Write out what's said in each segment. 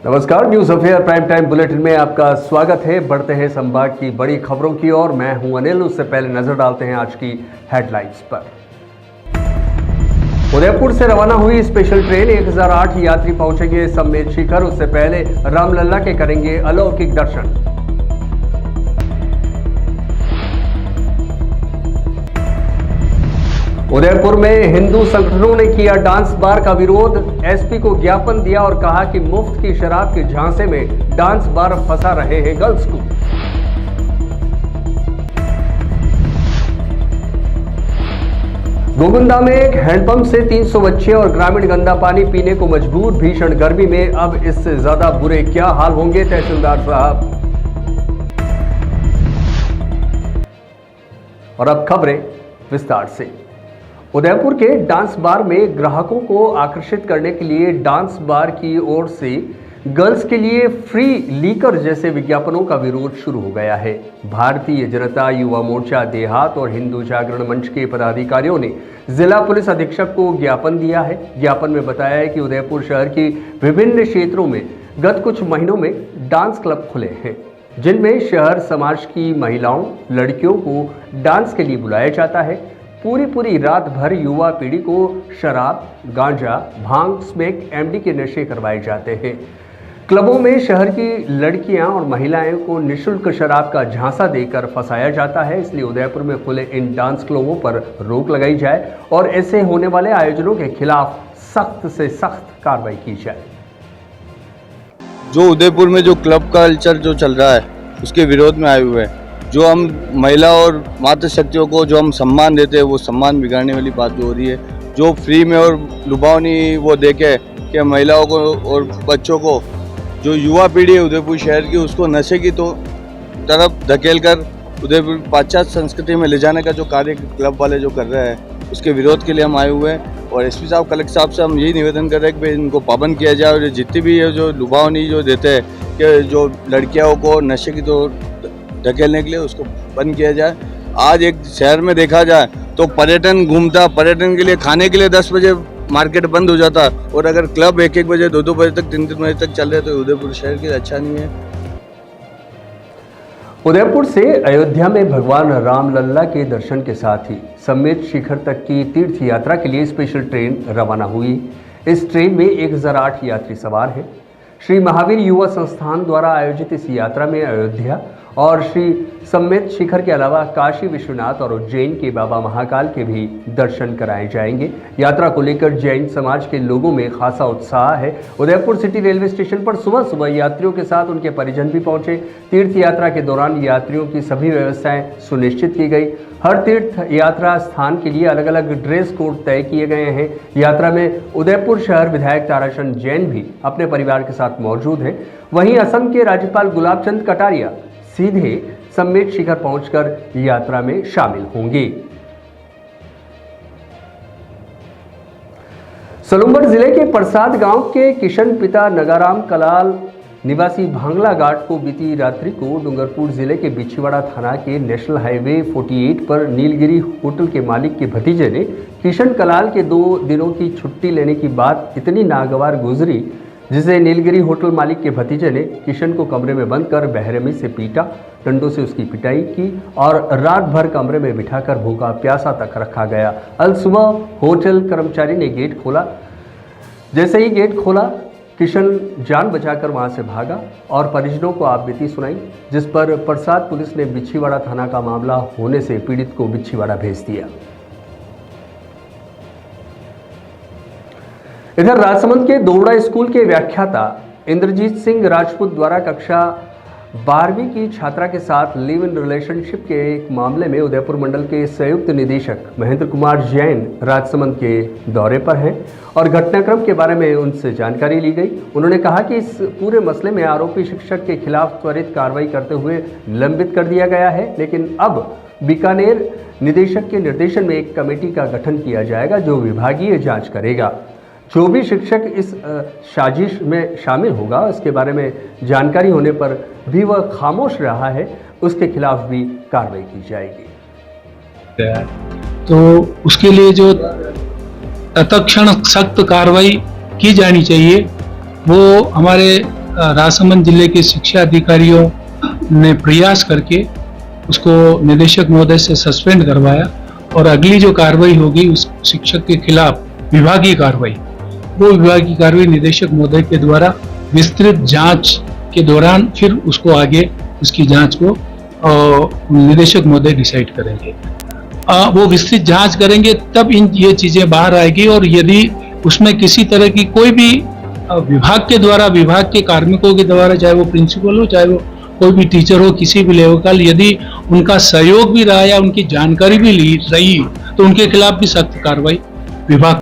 नमस्कार, news affair prime time bulletin में आपका स्वागत है। बढ़ते हैं संभाग की बड़ी खबरों की ओर। मैं हूं अनिल। उससे पहले नजर डालते हैं आज की हेडलाइंस पर। उदयपुर से रवाना हुई स्पेशल ट्रेन 1008 यात्री पहुंचेंगे सम्मेत शिखर। उससे पहले रामलल्ला के करेंगे अलौकिक दर्शन। उदयपुर में हिंदू संगठनों ने किया डांस बार का विरोध। एसपी को ज्ञापन दिया और कहा कि मुफ्त की शराब के झांसे में डांस बार फंसा रहे हैं गर्ल्स स्कूल। गोगुंदा में एक हैंडपंप से 300 बच्चे और ग्रामीण गंदा पानी पीने को मजबूर। भीषण गर्मी में अब इससे ज्यादा बुरे क्या हाल होंगे, तहसीलदार साहब। और अब खबरें विस्तार से। उदयपुर के डांस बार में ग्राहकों को आकर्षित करने के लिए डांस बार की ओर से गर्ल्स के लिए फ्री लीकर जैसे विज्ञापनों का विरोध शुरू हो गया है। भारतीय जनता युवा मोर्चा देहात और हिंदू जागरण मंच के पदाधिकारियों ने जिला पुलिस अधीक्षक को ज्ञापन दिया है। ज्ञापन में बताया है कि उदयपुर शहर की विभिन्न क्षेत्रों में गत कुछ महीनों में डांस क्लब खुले हैं, जिनमें शहर समाज की महिलाओं लड़कियों को डांस के लिए बुलाया जाता है। पूरी रात भर युवा पीढ़ी को शराब, गांजा, भांग, स्मैक, एमडी के नशे करवाए जाते हैं। क्लबों में शहर की लड़कियां और महिलाएं को निःशुल्क शराब का झांसा देकर फंसाया जाता है। इसलिए उदयपुर में खुले इन डांस क्लबों पर रोक लगाई जाए और ऐसे होने वाले आयोजनों के खिलाफ सख्त से सख्त कार्रवाई की जाए। जो उदयपुर में जो क्लब कल्चर जो चल रहा है उसके विरोध में आए हुए हैं। जो हम महिला और मातृ शक्तियों को जो हम सम्मान देते हैं वो सम्मान बिगाड़ने वाली बात जो हो रही है। जो फ्री में और लुभावनी वो देके कि महिलाओं को और बच्चों को, जो युवा पीढ़ी है उदयपुर शहर की, उसको नशे की तो तरफ धकेल कर उदयपुर पाश्चात्य संस्कृति में ले जाने का जो कार्य क्लब वाले जो कर रहे हैं उसके विरोध के लिए हम आए हुए हैं। और एसपी साहब, कलेक्टर साहब से हम यही निवेदन कर रहे हैं कि इनको पाबंद किया जाए और जितनी भी है जो लुभावनी जो देते हैं कि जो लड़कियों को नशे की तो धकेलने के लिए उसको बंद किया जाए। आज एक शहर में देखा जाए तो पर्यटन घूमता, पर्यटन के लिए खाने के लिए 10 बजे मार्केट बंद हो जाता, और अगर क्लब 1-1 बजे 2-2 बजे तक 3-3 बजे तक चल रहे तो उदयपुर शहर के लिए अच्छा नहीं है। उदयपुर से अयोध्या में भगवान रामलल्ला के दर्शन के साथ ही सम्मेत शिखर तक की तीर्थ यात्रा के लिए स्पेशल ट्रेन रवाना हुई। इस ट्रेन में 1008 यात्री सवार हैं। श्री महावीर युवा संस्थान द्वारा आयोजित इस यात्रा में अयोध्या और श्री सम्मेत शिखर के अलावा काशी विश्वनाथ और उज्जैन के बाबा महाकाल के भी दर्शन कराए जाएंगे। यात्रा को लेकर जैन समाज के लोगों में खासा उत्साह है। उदयपुर सिटी रेलवे स्टेशन पर सुबह यात्रियों के साथ उनके परिजन भी पहुंचे। तीर्थ यात्रा के दौरान यात्रियों की सभी व्यवस्थाएं सुनिश्चित की गई। हर तीर्थ यात्रा स्थान के लिए अलग अलग ड्रेस कोड तय किए गए हैं। यात्रा में उदयपुर शहर विधायक ताराचंद जैन भी अपने परिवार के साथ मौजूद हैं। वहीं असम के राज्यपाल गुलाबचंद कटारिया सीधे सम्मेत शिखर पहुंचकर यात्रा में शामिल होंगे। सलूमगढ़ जिले के प्रसाद गांव के किशन पिता नगाराम कलाल निवासी भांगला घाट को बीती रात्रि को डूंगरपुर जिले के बिछीवाड़ा थाना के नेशनल हाईवे 48 पर नीलगिरी होटल के मालिक के भतीजे ने किशन कलाल के 2 दिनों की छुट्टी लेने की बात इतनी नागवार गुजरी, जिसे नीलगिरी होटल मालिक के भतीजे ने किशन को कमरे में बंद कर बेरहमी से पीटा, डंडों से उसकी पिटाई की और रात भर कमरे में बिठाकर भूखा प्यासा तक रखा गया। अल सुबह होटल कर्मचारी ने गेट खोला। जैसे ही गेट खोला, किशन जान बचाकर वहां से भागा और परिजनों को आपबीती सुनाई, जिस पर प्रसाद पुलिस ने बिछीवाड़ा थाना का मामला होने से पीड़ित को बिछीवाड़ा भेज दिया। इधर राजसमंद के दोरड़ा स्कूल के व्याख्याता इंद्रजीत सिंह राजपूत द्वारा कक्षा 12वीं की छात्रा के साथ लिव इन रिलेशनशिप के एक मामले में उदयपुर मंडल के संयुक्त निदेशक महेंद्र कुमार जैन राजसमंद के दौरे पर हैं और घटनाक्रम के बारे में उनसे जानकारी ली गई। उन्होंने कहा कि इस पूरे मसले में आरोपी शिक्षक के खिलाफ त्वरित कार्रवाई करते हुए निलंबित कर दिया गया है, लेकिन अब बीकानेर निदेशक के निर्देशन में एक कमेटी का गठन किया जाएगा जो विभागीय जांच करेगा। जो भी शिक्षक इस साजिश में शामिल होगा, उसके बारे में जानकारी होने पर भी वह खामोश रहा है, उसके खिलाफ भी कार्रवाई की जाएगी। तो उसके लिए जो तत्क्षण सख्त कार्रवाई की जानी चाहिए वो हमारे राजसमंद जिले के शिक्षा अधिकारियों ने प्रयास करके उसको निदेशक महोदय से सस्पेंड करवाया और अगली जो कार्रवाई होगी उस शिक्षक के खिलाफ विभागीय कार्रवाई, वो विभागीय कार्रवाई निदेशक महोदय के द्वारा विस्तृत जांच के दौरान फिर उसको आगे उसकी जांच को निदेशक महोदय डिसाइड करेंगे। वो विस्तृत जांच करेंगे तब ये चीजें बाहर आएगी और यदि उसमें किसी तरह की कोई भी विभाग के द्वारा, विभाग के कार्मिकों के द्वारा, चाहे वो प्रिंसिपल हो, चाहे वो कोई भी टीचर हो, किसी भी लेवल का, यदि उनका सहयोग भी रहा या उनकी जानकारी भी ली रही तो उनके खिलाफ भी सख्त कार्रवाई विभाग।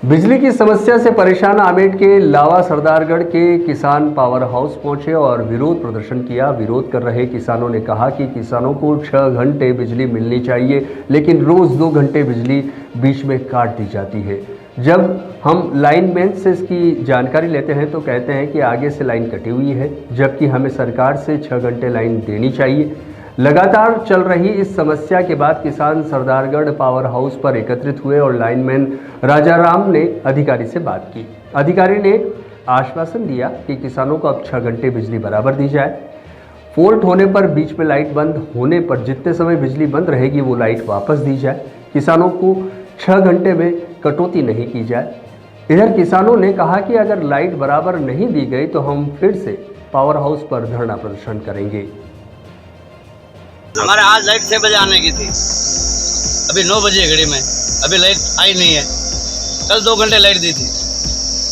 बिजली की समस्या से परेशान आमेठ के लावा सरदारगढ़ के किसान पावर हाउस पहुंचे और विरोध प्रदर्शन किया। विरोध कर रहे किसानों ने कहा कि किसानों को 6 घंटे बिजली मिलनी चाहिए, लेकिन रोज 2 घंटे बिजली बीच में काट दी जाती है। जब हम लाइनमैन से इसकी जानकारी लेते हैं तो कहते हैं कि आगे से लाइन कटी हुई है, जबकि हमें सरकार से 6 घंटे लाइन देनी चाहिए। लगातार चल रही इस समस्या के बाद किसान सरदारगढ़ पावर हाउस पर एकत्रित हुए और लाइनमैन राजाराम ने अधिकारी से बात की। अधिकारी ने आश्वासन दिया कि किसानों को अब 6 घंटे बिजली बराबर दी जाए। फॉल्ट होने पर बीच में लाइट बंद होने पर जितने समय बिजली बंद रहेगी वो लाइट वापस दी जाए। किसानों को 6 घंटे में कटौती नहीं की जाए। इधर किसानों ने कहा कि अगर लाइट बराबर नहीं दी गई तो हम फिर से पावर हाउस पर धरना प्रदर्शन करेंगे। हमारे आज लाइट 6 बजे आने की थी, अभी 9 बजे घड़ी में अभी लाइट आई नहीं है। कल 2 घंटे लाइट दी थी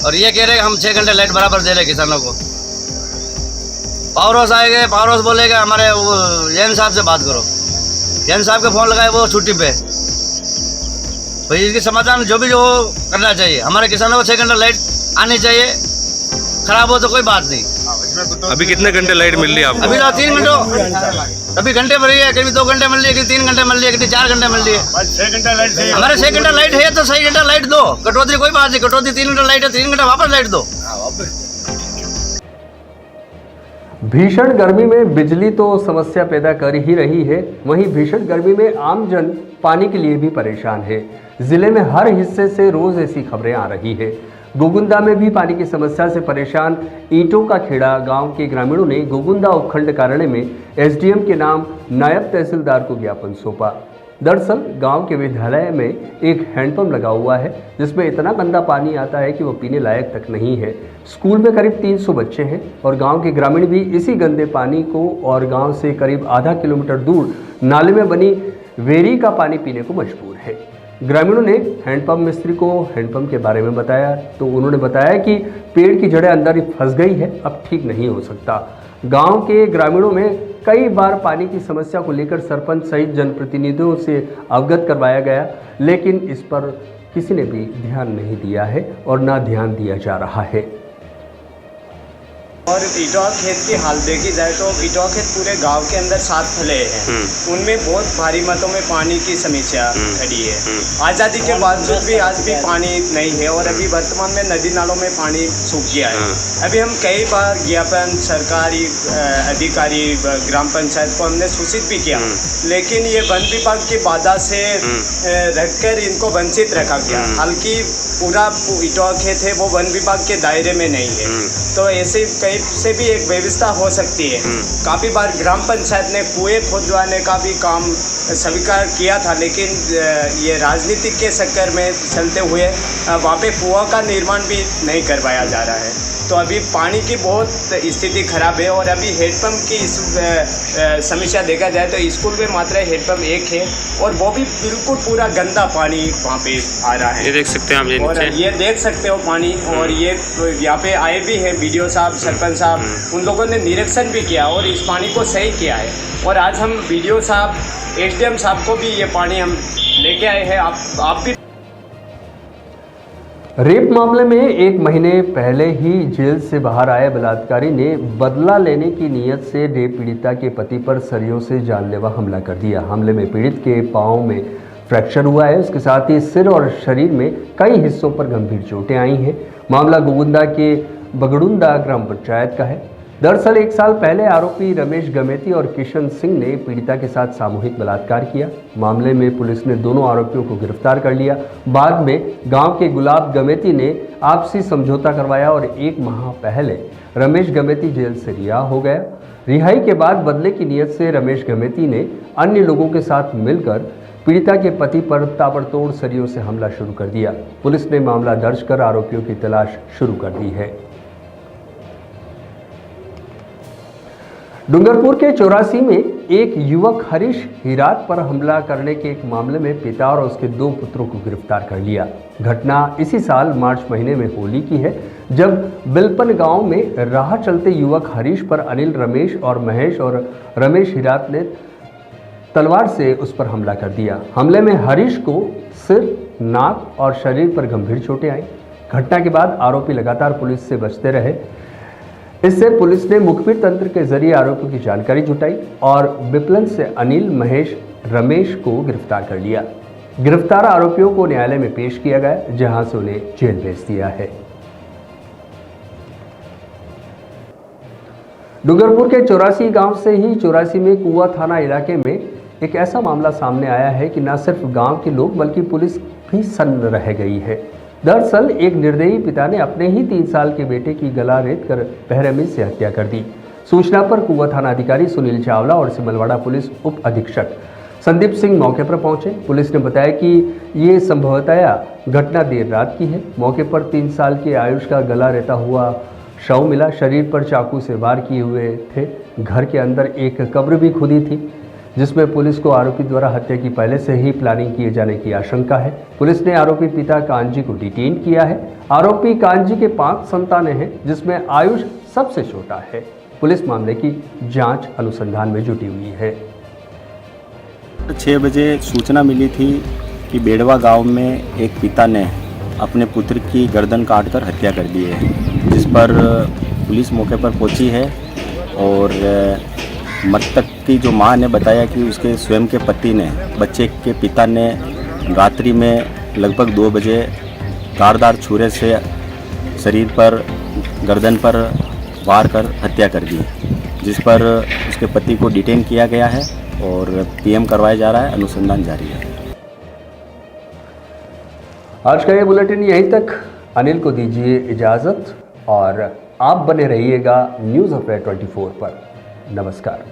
और ये कह रहे हैं हम 6 घंटे लाइट बराबर दे रहे किसानों को। पावर हाउस आएंगे, पावर हाउस बोलेगा हमारे वो जैन साहब से बात करो। जैन साहब के फ़ोन लगाए, वो छुट्टी पे। भाई इसकी समाधान जो करना चाहिए। हमारे किसानों को 6 घंटे लाइट आनी चाहिए, खराब हो तो कोई बात नहीं। अभी कितने घंटे लाइट मिल रही है आपको? अभी तो 3 घंटे, कभी घंटे भर रही है, कभी 2 घंटे मिल रही है, कभी 3 घंटे मिल रही है, कभी 4 घंटे मिल रही है। 6 घंटा लाइट है। हमारे 6 घंटा लाइट है तो 6 घंटा लाइट दो, कटौती कोई बात नहीं। कटौती 3 घंटा लाइट है, 3 घंटा वापस लाइट दो। भीषण गर्मी में बिजली तो समस्या पैदा कर ही रही है, वहीं भीषण गर्मी में आमजन पानी के लिए भी परेशान है। जिले में हर हिस्से से रोज ऐसी खबरें आ रही है। गोगुंदा में भी पानी की समस्या से परेशान ईंटों का खेड़ा गांव के ग्रामीणों ने गोगुंदा उपखंड कार्यालय में एसडीएम के नाम नायब तहसीलदार को ज्ञापन सौंपा। दरअसल गांव के विद्यालय में एक हैंडपंप लगा हुआ है जिसमें इतना गंदा पानी आता है कि वो पीने लायक तक नहीं है। स्कूल में करीब 300 बच्चे हैं और गांव के ग्रामीण भी इसी गंदे पानी को और गांव से करीब आधा किलोमीटर दूर नाले में बनी वेरी का पानी पीने को मजबूर है। ग्रामीणों ने हैंडपंप मिस्त्री को हैंडपंप के बारे में बताया तो उन्होंने बताया कि पेड़ की जड़ें अंदर ही फंस गई है, अब ठीक नहीं हो सकता। गांव के ग्रामीणों में कई बार पानी की समस्या को लेकर सरपंच सहित जनप्रतिनिधियों से अवगत करवाया गया, लेकिन इस पर किसी ने भी ध्यान नहीं दिया है और ना ध्यान दिया जा रहा है। और इटवा खेत की हाल देखी जाए तो इटवा खेत पूरे गांव के अंदर 7 फैले हैं। उनमें बहुत भारी मात्रा में पानी की समस्या खड़ी है। आज़ादी के बावजूद भी आज भी पानी नहीं है और अभी वर्तमान में नदी नालों में पानी सूख गया है। अभी हम कई बार ज्ञापन सरकारी अधिकारी ग्राम पंचायत को हमने सूचित भी किया, लेकिन ये वन विभाग की बाधा से रखकर इनको वंचित रखा गया। हालांकि पूरा इटवा खेत है वो वन विभाग के दायरे में नहीं है, तो ऐसे कई से भी एक व्यवस्था हो सकती है। काफ़ी बार ग्राम पंचायत ने कुएं खोदवाने का भी काम स्वीकार किया था, लेकिन ये राजनीतिक के चक्कर में चलते हुए वहाँ पे कुआं का निर्माण भी नहीं करवाया जा रहा है। तो अभी पानी की बहुत स्थिति खराब है और अभी हेडपम्प की समस्या देखा जाए तो स्कूल में मात्र हेडपम्प एक है और वो भी बिल्कुल पूरा गंदा पानी वहाँ पे आ रहा है। ये देख सकते हैं आप, और ये देख सकते हो पानी। और ये यहाँ पे आए भी हैं बीडीओ साहब, सरपंच साहब, उन लोगों ने निरीक्षण भी किया और इस पानी को सही किया है। और आज हम बीडीओ साहब, एसडीएम साहब को भी ये पानी हम लेके आए हैं। आप भी। रेप मामले में 1 महीने पहले ही जेल से बाहर आए बलात्कारी ने बदला लेने की नीयत से रेप पीड़िता के पति पर सरियों से जानलेवा हमला कर दिया। हमले में पीड़ित के पांव में फ्रैक्चर हुआ है, उसके साथ ही सिर और शरीर में कई हिस्सों पर गंभीर चोटें आई हैं। मामला गोगुंदा के बगड़ुंदा ग्राम पंचायत का है। दरअसल 1 साल पहले आरोपी रमेश गमेती और किशन सिंह ने पीड़िता के साथ सामूहिक बलात्कार किया। मामले में पुलिस ने दोनों आरोपियों को गिरफ्तार कर लिया। बाद में गांव के गुलाब गमेती ने आपसी समझौता करवाया और 1 माह पहले रमेश गमेती जेल से रिहा हो गया। रिहाई के बाद बदले की नीयत से रमेश गमेती ने अन्य लोगों के साथ मिलकर पीड़िता के पति पर ताबड़तोड़ सरियों से हमला शुरू कर दिया। पुलिस ने मामला दर्ज कर आरोपियों की तलाश शुरू कर दी है। डूंगरपुर के 84 में एक युवक हरीश हिरात पर हमला करने के एक मामले में पिता और उसके 2 पुत्रों को गिरफ्तार कर लिया। घटना इसी साल मार्च महीने में होली की है, जब बिलपन गांव में राह चलते युवक हरीश पर अनिल, रमेश और महेश और रमेश हिरात ने तलवार से उस पर हमला कर दिया। हमले में हरीश को सिर, नाक और शरीर पर गंभीर चोटें आई। घटना के बाद आरोपी लगातार पुलिस से बचते रहे। इससे पुलिस ने मुखबिर तंत्र के जरिए आरोपियों की जानकारी जुटाई और बिपलन से अनिल, महेश, रमेश को गिरफ्तार कर लिया। गिरफ्तार आरोपियों को न्यायालय में पेश किया गया, जहां से उन्हें जेल भेज दिया है। डूंगरपुर के 84 गांव से ही 84 में कुआ थाना इलाके में एक ऐसा मामला सामने आया है कि न सिर्फ गांव के लोग बल्कि पुलिस भी सन्न रह गई है। दरअसल एक निर्दयी पिता ने अपने ही 3 साल के बेटे की गला रेत कर बहरहमी से हत्या कर दी। सूचना पर कुआ थाना अधिकारी सुनील चावला और सिमलवाड़ा पुलिस उप अधीक्षक संदीप सिंह मौके पर पहुंचे। पुलिस ने बताया कि ये संभवतया घटना देर रात की है। मौके पर 3 साल के आयुष का गला रेता हुआ शव मिला। शरीर पर चाकू से वार किए हुए थे। घर के अंदर एक कब्र भी खुदी थी, जिसमें पुलिस को आरोपी द्वारा हत्या की पहले से ही प्लानिंग किए जाने की आशंका है। पुलिस ने आरोपी पिता कांजी को डिटेन किया है। आरोपी कांजी के 5 संतानें हैं, जिसमें आयुष सबसे छोटा है। पुलिस मामले की जांच अनुसंधान में जुटी हुई है। 6 बजे सूचना मिली थी कि बेड़वा गांव में एक पिता ने अपने पुत्र की गर्दन काटकर हत्या कर दी है, जिस पर पुलिस मौके पर पहुंची है और मृतक की जो मां ने बताया कि उसके स्वयं के पति ने, बच्चे के पिता ने रात्रि में लगभग 2 बजे धारदार छुरे से शरीर पर, गर्दन पर वार कर हत्या कर दी, जिस पर उसके पति को डिटेन किया गया है और पीएम करवाया जा रहा है। अनुसंधान जारी है। आज का ये बुलेटिन यहीं तक। अनिल को दीजिए इजाज़त और आप बने रहिएगा न्यूज़ अफेयर 24 पर। नमस्कार।